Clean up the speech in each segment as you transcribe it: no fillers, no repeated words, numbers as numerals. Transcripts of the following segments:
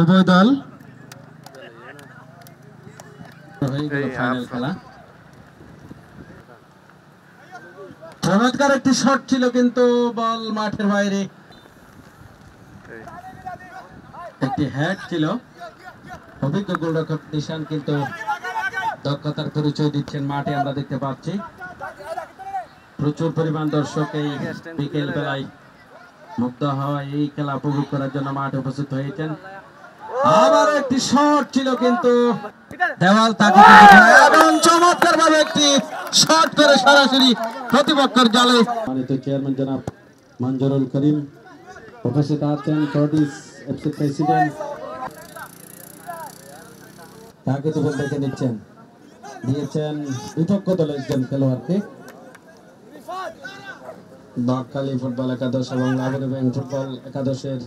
উভয় দল ফাইনাল খেলা। চমৎকার একটি শট ছিল কিন্তু বল মাঠের বাইরে। একটি হেড ছিল। অভিজ্ঞ গোলরক্ষক নিশান কিন্তু দক্ষতার পরিচয় দিচ্ছেন মাঠে, আমরা দেখতে পাচ্ছি। প্রচুর পরিমাণ দর্শক এই বিকেল বেলায় মুগ্ধ হওয়া এই খেলা উপভোগ করার জন্য মাঠে উপস্থিত হয়েছেন। আবার একটি শট ছিল কিন্তু দেওয়াল তাকে এবং চমৎকার ভাবে একটি শট করে সরাসরি প্রতিপক্ষের জালে। সম্মানিত চেয়ারম্যান জনাব মঞ্জুরুল করিম উপস্থিত আছেন, টর্টিস এফসি প্রেসিডেন্ট তাকে তো দেখে নিচ্ছেন, দিয়েছেন বিপক্ষ দলের একজন খেলোয়াড়কে। বাকখালী ফুটবল একাদশ এবং লাভের ব্যাংক ফুটবল একাদশের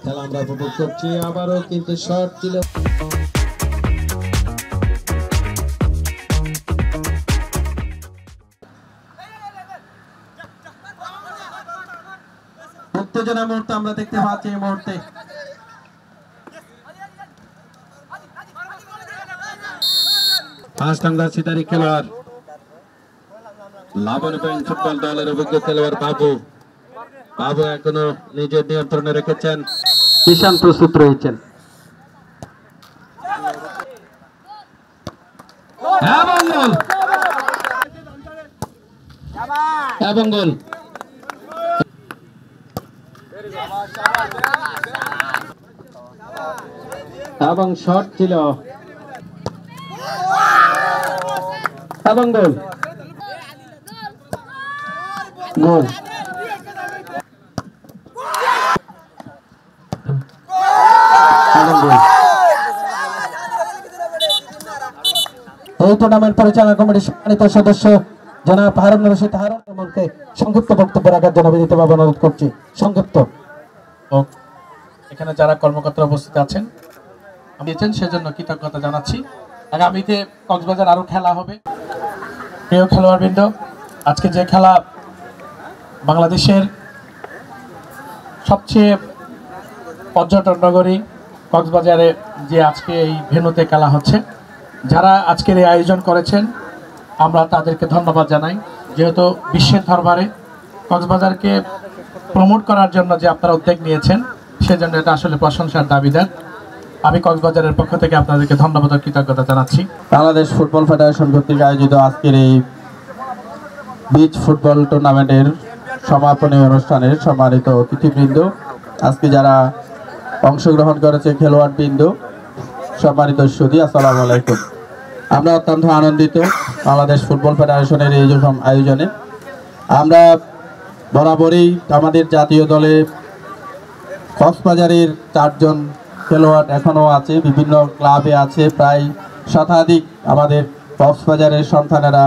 খেলা আমরা উপভোগ করছি। আবারও কিন্তু শট ছিল। উত্তেজনা মুহূর্তে আমরা দেখতে পাচ্ছি এই মুহূর্তে। সিতারি খেলোয়াড় লাভের ব্যাংক ফুটবল দলের অভিজ্ঞ খেলোয়াড় বাবু এখনো নিজের নিয়ন্ত্রণে রেখেছেন, কিষান প্রস্তুত রয়েছেন এবং গোল এবং শট ছিল এবং গোল গোল এই টুর্নামেন্ট পরিচালনা কমিটির সম্মানিত সদস্য জনাব হারুন রশিদ হারুনকে সংক্ষিপ্ত বক্তব্য রাখার জন্য বিনীতভাবে অনুরোধ করছি। সংক্ষিপ্ত। এখানে যারা কর্মকর্তা উপস্থিত আছেন সেজন্য কৃতজ্ঞতা জানাচ্ছি। আগামীতে কক্সবাজার আরো খেলা হবে। প্রিয় খেলোয়াড়বৃন্দ, আজকে যে খেলা বাংলাদেশের সবচেয়ে পর্যটন নগরী কক্সবাজারে যে আজকে এই ভেন্যুতে খেলা হচ্ছে, যারা আজকের এই আয়োজন করেছেন আমরা তাদেরকে ধন্যবাদ জানাই। যেহেতু বিশ্বের দরবারে কক্সবাজারকে প্রমোট করার জন্য যে আপনারা উদ্যোগ নিয়েছেন, সেজন্য এটা আসলে প্রশংসার দাবিদার। আমি কক্সবাজারের পক্ষ থেকে আপনাদেরকে ধন্যবাদ ও কৃতজ্ঞতা জানাচ্ছি। বাংলাদেশ ফুটবল ফেডারেশন কর্তৃক আয়োজিত আজকের এই বিচ ফুটবল টুর্নামেন্টের সমাপনী অনুষ্ঠানের সম্মানিত অতিথিবৃন্দ, আজকে যারা অংশগ্রহণ করেছে খেলোয়াড়বৃন্দ, সম্মানিত সুধী, আসসালামু আলাইকুম। আমরা অত্যন্ত আনন্দিত বাংলাদেশ ফুটবল ফেডারেশনের এই আয়োজনে। আমরা বরাবরই আমাদের জাতীয় দলে কক্সবাজারের 4 জন খেলোয়াড় এখনও আছে, বিভিন্ন ক্লাবে আছে, প্রায় শতাধিক আমাদের কক্সবাজারের সন্তানেরা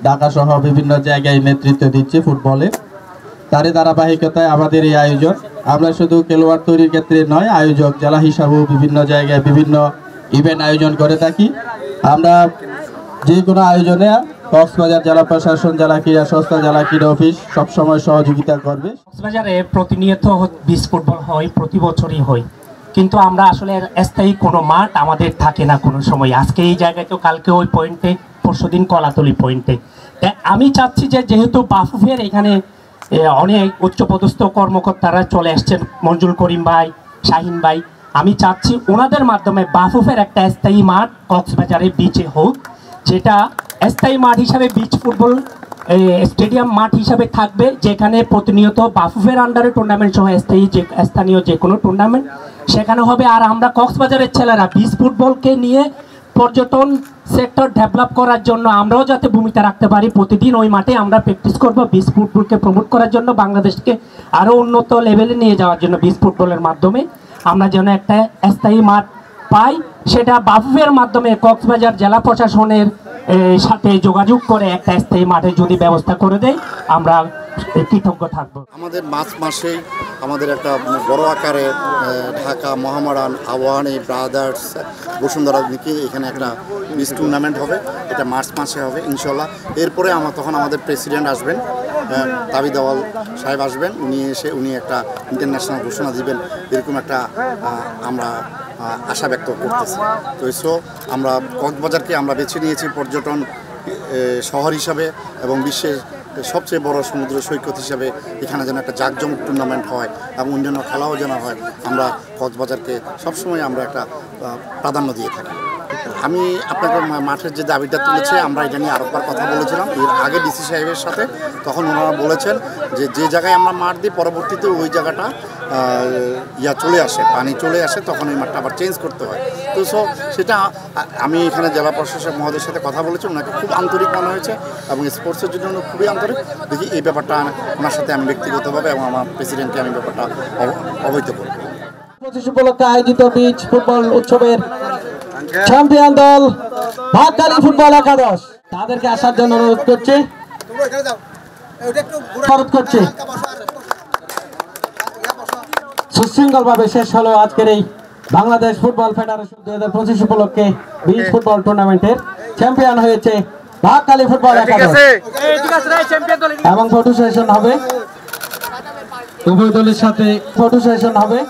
ঢাকাসহ বিভিন্ন জায়গায় নেতৃত্ব দিচ্ছে ফুটবলে। তারই ধারাবাহিকতায় আমাদের এই আয়োজন। আমরা শুধু খেলোয়াড় তৈরির ক্ষেত্রে নয়, আয়োজক জেলা হিসাবেও বিভিন্ন জায়গায় বিভিন্ন ইভেন্ট আয়োজন করে থাকি। আমরা যে কোনো আয়োজনে কক্সবাজার জেলা প্রশাসন, জেলা ক্রীড়া সংস্থা, জেলা ক্রীড়া অফিস সবসময় সহযোগিতা করবে। কক্সবাজারে প্রতিনিয়ত বিচ ফুটবল হয়, প্রতি বছরই হয়, কিন্তু আমরা আসলে স্থায়ী কোনো মাঠ আমাদের থাকে না কোনো সময়। আজকে এই জায়গায় তো, কালকে ওই পয়েন্টে, পরশুদিন কলাতলি পয়েন্টে। আমি চাচ্ছি যে যেহেতু বাফুফের এখানে অনেক উচ্চপদস্থ কর্মকর্তারা চলে আসছেন, মঞ্জুর করিম ভাই, শাহিন ভাই, আমি চাচ্ছি ওনাদের মাধ্যমে বাফুফের একটা স্থায়ী মাঠ কক্সবাজারে বিচে হোক, যেটা স্থায়ী মাঠ হিসাবে বিচ ফুটবল স্টেডিয়াম মাঠ হিসাবে থাকবে, যেখানে প্রতিনিয়ত বাফুফের আন্ডারে টুর্নামেন্ট সহ স্থানীয় যে কোনো টুর্নামেন্ট সেখানে হবে। আর আমরা কক্সবাজারের ছেলেরা বিচ ফুটবলকে নিয়ে পর্যটন সেক্টর ডেভেলপ করার জন্য আমরাও যাতে ভূমিকা রাখতে পারি, প্রতিদিন ওই মাঠে আমরা প্র্যাকটিস করব বিচ ফুটবলকে প্রমোট করার জন্য, বাংলাদেশকে আরও উন্নত লেভেলে নিয়ে যাওয়ার জন্য বিচ ফুটবলের মাধ্যমে আমরা যেন একটা স্থায়ী মাঠ পাই। সেটা বাফুফের মাধ্যমে কক্সবাজার জেলা প্রশাসনের সাথে যোগাযোগ করে একটা স্থায়ী মাঠে যদি ব্যবস্থা করে দেয়, আমরা কৃতজ্ঞ থাকবো। আমাদের মার্চ মাসেই আমাদের একটা বড় আকারে ঢাকা মোহামেডান আওয়ানি ব্রাদার্স বসুন্ধরা নিয়ে এখানে একটা বিচ টুর্নামেন্ট হবে। এটা মার্চ মাসে হবে ইনশাল্লাহ। এরপরে তখন আমাদের প্রেসিডেন্ট আসবেন, তাবিদ আওয়াল সাহেব আসবেন। উনি একটা ইন্টারন্যাশনাল ঘোষণা দিবেন, এরকম একটা আমরা আশা ব্যক্ত করতেছি। তো আমরা কক্সবাজারকে আমরা বেছে নিয়েছি পর্যটন শহর হিসাবে এবং বিশ্বের সবচেয়ে বড় সমুদ্র সৈকত হিসাবে। এখানে যেন একটা জাঁকজমক টুর্নামেন্ট হয় এবং অন্যান্য খেলাও যেন হয়। আমরা কক্সবাজারকে সবসময় আমরা একটা প্রাধান্য দিয়ে থাকি। আমি আপনাকে মাঠের যে দাবিটা তুলেছে, আমরা এটা নিয়ে আরেকবার কথা বলেছিলাম এর আগে ডিসি সাহেবের সাথে। তখন ওনারা বলেছেন যে জায়গায় আমরা মাঠ দিই পরবর্তীতে ওই জায়গাটা চলে আসে, পানি চলে আসে, তখন এই মাঠটা আবার চেঞ্জ করতে হয়। তো সেটা আমি এখানে জেলা প্রশাসক মহোদয়ের সাথে কথা বলেছি, ওনাকে খুব আন্তরিক মনে হয়েছে এবং স্পোর্টসের জন্য খুবই আন্তরিক। দেখি এই ব্যাপারটা ওনার সাথে আমি ব্যক্তিগতভাবে এবং আমার প্রেসিডেন্টকে আমি ব্যাপারটা অবহিত করব। 25 উপলক্ষে আয়োজিত বিচ ফুটবল উৎসবের চ্যাম্পিয়ন দল ভাগখালী ফুটবল একাদশ, তাদেরকে আসার জন্য অনুরোধ করছি। সুশৃঙ্খলভাবে শেষ হলো আজকের এই বাংলাদেশ ফুটবল ফেডারেশন 2025 উপলক্ষে বিচ ফুটবল টুর্নামেন্টের চ্যাম্পিয়ন হয়েছে ভাগখালী ফুটবল একাদশ এবং ফটো সেশন হবে, উভয় দলের সাথে ফটো সেশন হবে।